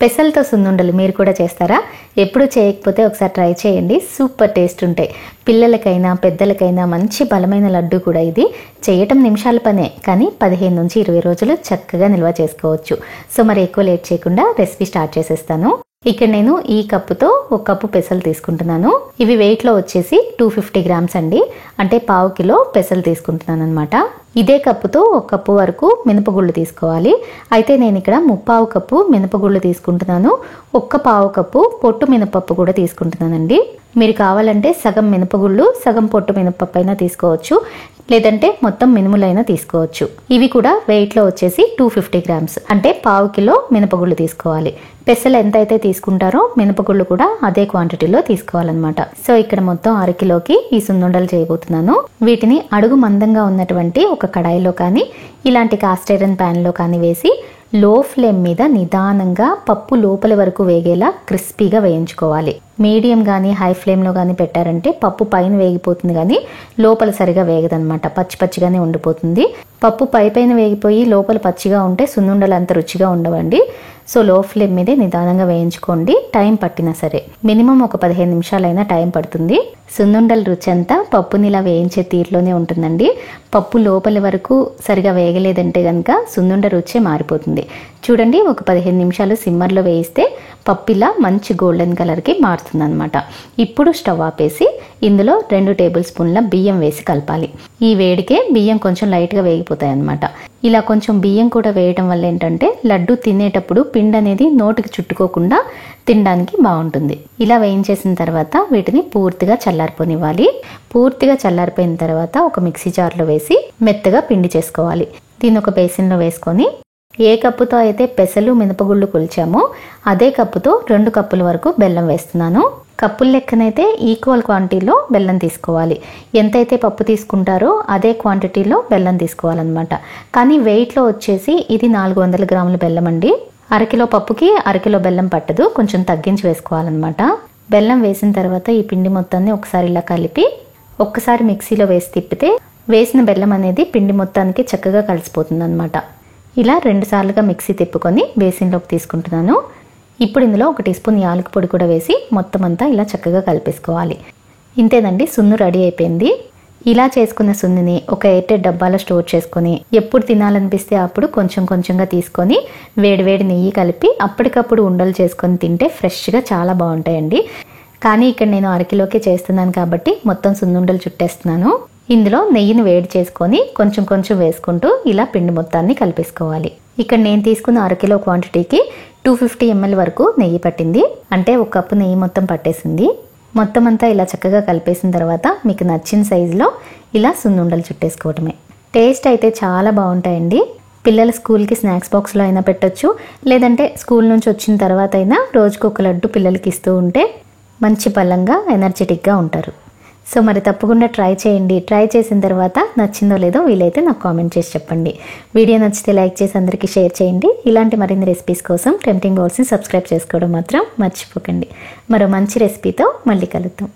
పెసలతో సున్నుండలు మీరు కూడా చేస్తారా? ఎప్పుడు చేయకపోతే ఒకసారి ట్రై చేయండి, సూపర్ టేస్ట్ ఉంటాయి. పిల్లలకైనా పెద్దలకైనా మంచి బలమైన లడ్డు కూడా ఇది. చేయటం నిమిషాల పనే, కానీ 15 నుంచి 20 రోజులు చక్కగా నిల్వ చేసుకోవచ్చు. సో మరి ఎక్కువ లేట్ చేయకుండా రెసిపీ స్టార్ట్ చేసేస్తాను. ఇక్కడ నేను ఈ కప్పుతో 1 కప్పు పెసలు తీసుకుంటున్నాను. ఇవి వెయిట్ లో వచ్చేసి 250 గ్రామ్స్ అండి, అంటే 1/2 కిలో పెసలు తీసుకుంటున్నాను అనమాట. ఇదే కప్పుతో 1 కప్పు వరకు మినపగుళ్ళు తీసుకోవాలి. అయితే నేను ఇక్కడ 3/4 కప్పు మినపగుళ్ళు తీసుకుంటున్నాను. 1/4 కప్పు పొట్టు మినపప్పు కూడా తీసుకుంటున్నానండి. మీరు కావాలంటే సగం మినపగుళ్ళు సగం పొట్టు మినపప్పు అయినా తీసుకోవచ్చు, లేదంటే మొత్తం మినుములైనా తీసుకోవచ్చు. ఇవి కూడా వెయిట్ లో వచ్చేసి 250 గ్రామ్స్, అంటే 1/4 కిలో మినపగుళ్ళు తీసుకోవాలి. పెసలు ఎంతైతే తీసుకుంటారో మినపగుళ్ళు కూడా అదే క్వాంటిటీలో తీసుకోవాలన్నమాట. సో ఇక్కడ మొత్తం 1/2 కిలోకి ఈ సున్నుండలు చేయబోతున్నాను. వీటిని అడుగు మందంగా ఉన్నటువంటి ఒక కడాయిలో కానీ ఇలాంటి కాస్ట్ ఐరన్ ప్యాన్ లో కానీ వేసి లో ఫ్లేమ్ మీద నిదానంగా పప్పు లోపలి వరకు వేగేలా క్రిస్పీగా వేయించుకోవాలి. మీడియం కానీ హై ఫ్లేమ్లో కానీ పెట్టారంటే పప్పు పైన వేగిపోతుంది, కానీ లోపల సరిగా వేగదనమాట, పచ్చి పచ్చిగానే ఉండిపోతుంది. పప్పు పైన వేగిపోయి లోపల పచ్చిగా ఉంటే సున్నుండలు అంత రుచిగా ఉండవండి. సో లో ఫ్లేమ్ మీదే నిదానంగా వేయించుకోండి, టైం పట్టినా సరే. మినిమం ఒక 15 నిమిషాలైనా టైం పడుతుంది. సున్నుండల రుచి అంతా పప్పుని ఇలా వేయించే తీరులోనే ఉంటుందండి. పప్పు లోపలి వరకు సరిగా వేగలేదంటే కనుక సున్నుండ రుచే మారిపోతుంది. చూడండి, ఒక 15 నిమిషాలు సిమ్మర్లో వేయిస్తే పప్పు ఇలా మంచి గోల్డెన్ కలర్కి మారుతుంది అనమాట. ఇప్పుడు స్టవ్ ఆపేసి ఇందులో 2 టేబుల్ స్పూన్ల బియ్యం వేసి కలపాలి. ఈ వేడికే బియ్యం కొంచెం లైట్గా వేగిపోతాయి అనమాట. ఇలా కొంచెం బియ్యం కూడా వేయటం వల్ల ఏంటంటే లడ్డు తినేటప్పుడు పిండి అనేది నోటికి చుట్టుకోకుండా తినడానికి బాగుంటుంది. ఇలా వేయించేసిన తర్వాత వీటిని పూర్తిగా చల్లారిపోనివ్వాలి. పూర్తిగా చల్లారిపోయిన తర్వాత ఒక మిక్సీ జార్లో వేసి మెత్తగా పిండి చేసుకోవాలి. దీన్ని ఒక బేసిన్లో వేసుకొని ఏ కప్పుతో అయితే పెసలు మినపగుళ్ళు కొలిచామో అదే కప్పుతో 2 కప్పుల వరకు బెల్లం వేస్తున్నాను. కప్పుల లెక్కనైతే ఈక్వల్ క్వాంటిటీలో బెల్లం తీసుకోవాలి. ఎంతైతే పప్పు తీసుకుంటారో అదే క్వాంటిటీలో బెల్లం తీసుకోవాలన్నమాట. కానీ వెయిట్లో వచ్చేసి ఇది 400 గ్రాముల బెల్లం అండి. 1/2 కిలో పప్పుకి 1/2 కిలో బెల్లం పట్టదు, కొంచెం తగ్గించి వేసుకోవాలన్నమాట. బెల్లం వేసిన తర్వాత ఈ పిండి మొత్తాన్ని ఒకసారి ఇలా కలిపి ఒక్కసారి మిక్సీలో వేసి తిప్పితే వేసిన బెల్లం అనేది పిండి మొత్తానికి చక్కగా కలిసిపోతుంది అనమాట. ఇలా 2 సార్లుగా మిక్సీ తిప్పుకొని బేసిన్లోకి తీసుకుంటున్నాను. ఇప్పుడు ఇందులో 1 టీ స్పూన్ యాలక పొడి కూడా వేసి మొత్తం అంతా ఇలా చక్కగా కలిపేసుకోవాలి. ఇంతేనండి, సున్ను రెడీ అయిపోయింది. ఇలా చేసుకున్న సున్నిని ఒక ఎయిర్టైట్ డబ్బాలో స్టోర్ చేసుకొని ఎప్పుడు తినాలనిపిస్తే అప్పుడు కొంచెం కొంచెంగా తీసుకొని వేడివేడి నెయ్యి కలిపి అప్పటికప్పుడు ఉండలు చేసుకొని తింటే ఫ్రెష్గా చాలా బాగుంటాయండి. కానీ ఇక్కడ నేను 1/2 కిలోకే చేస్తున్నాను కాబట్టి మొత్తం సున్నుండలు చుట్టేస్తున్నాను. ఇందులో నెయ్యిని వేడి చేసుకొని కొంచెం కొంచెం వేసుకుంటూ ఇలా పిండి మొత్తాన్ని కలిపేసుకోవాలి. ఇక్కడ నేను తీసుకున్న 1/2 కిలో క్వాంటిటీకి 250 ml వరకు నెయ్యి పట్టింది, అంటే 1 కప్పు నెయ్యి మొత్తం పట్టేసింది. మొత్తం అంతా ఇలా చక్కగా కలిపేసిన తర్వాత మీకు నచ్చిన సైజులో ఇలా సున్నుండలు చుట్టేసుకోవటమే. టేస్ట్ అయితే చాలా బాగుంటాయండి. పిల్లల స్కూల్కి స్నాక్స్ బాక్స్లో అయినా పెట్టచ్చు, లేదంటే స్కూల్ నుంచి వచ్చిన తర్వాత అయినా రోజుకు 1 లడ్డు పిల్లలకి ఇస్తూ ఉంటే మంచి బలంగా ఎనర్జెటిక్గా ఉంటారు. సో మరి తప్పకుండా ట్రై చేయండి. ట్రై చేసిన తర్వాత నచ్చిందో లేదో వీలైతే నాకు కామెంట్ చేసి చెప్పండి. వీడియో నచ్చితే లైక్ చేసి అందరికీ షేర్ చేయండి. ఇలాంటి మరిన్ని రెసిపీస్ కోసం టెంప్టింగ్ బౌల్స్ని సబ్స్క్రైబ్ చేసుకోవడం మాత్రం మర్చిపోకండి. మరో మంచి రెసిపీతో మళ్ళీ కలుద్దాం.